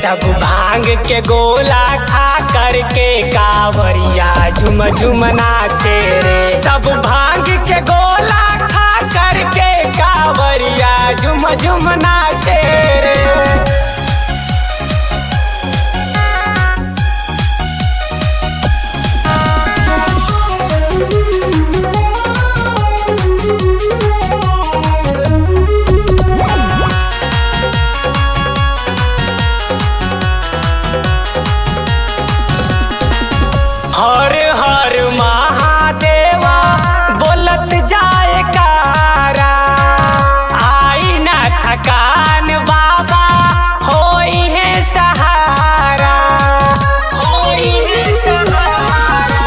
सब भांग के गोला खा करके कांवरिया झुम झुम नाचे रे। सब भांग के गोला खा करके कांवरिया झुम झुम नाचे रे। हर हर महादेवा बोलत जाए कारा, आई ना थकान बाबा होई है सहारा, होई है सहारा।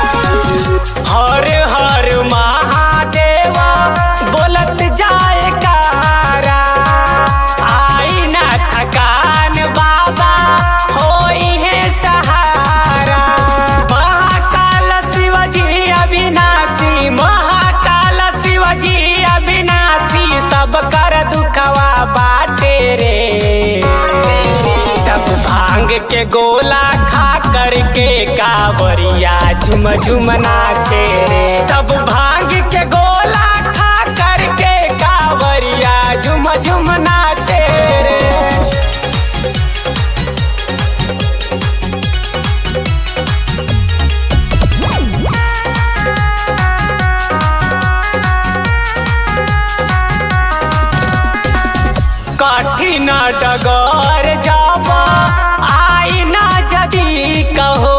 हर हर महादेवा बोलत जाए कारा, आई ना थकान बाबा होई है सहारा। महाकाल शिवजी अविनाशी सब कर दुखवा बाटे रे। सब भांग के गोला खा करके कांवरिया झुम झुम नाचे रे। सब भांग के गोला खा करके कांवरिया झुम झुम नाचे रे। कठिन डगर जब आई ना जदी कहो,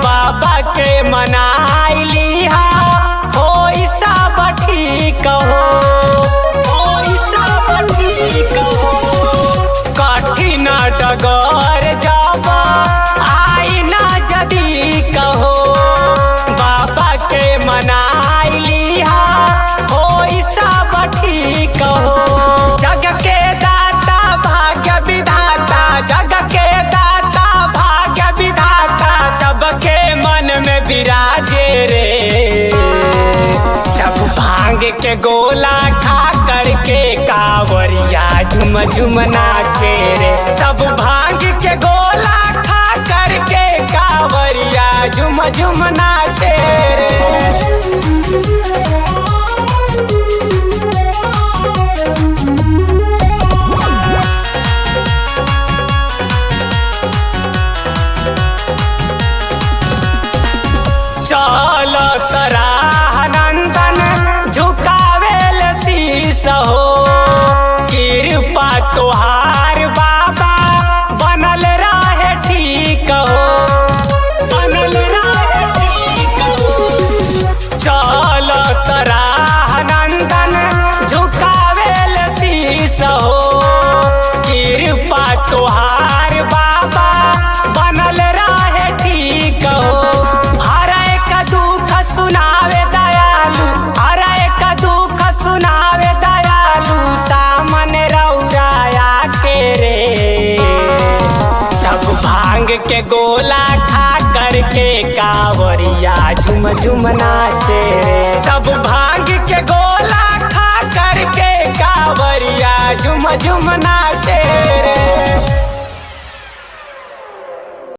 बाबा के मनाई लिहा होई सब ठीक हो, होई सब ठीक हो। कठिन डगर जब आई ना जदी कहो, बाबा के मनाई लिहा होई सब ठीक हो। जग के दाता भाग्य विधाता, जग के दाता भाग्य विधाता सबके मन में विराजे रे। सब भांग के गोला खा करके कांवरिया झुम झुम नाचे रे। सब भांग के गोला खा करके कांवरिया झुम झुम नाचे रे। चल सराहनंदन झुकावेल शीस हो, कृपा तोहार बाबा बनल रहे ठीक हो, बनल रहे ठीक हो। चल सराहनंदन झुकावेल शीस हो, कृपा तोहार बाबा बनल रहे ठीक हो। सुनावे दयालु, हर एक दुख सुनावे दयालु, सामने रौराया के रे। सब भांग के गोला खा करके कांवरिया झुम झुम नाचे रे। सब भांग के गोला खा करके कांवरिया झुम झुम नाचे।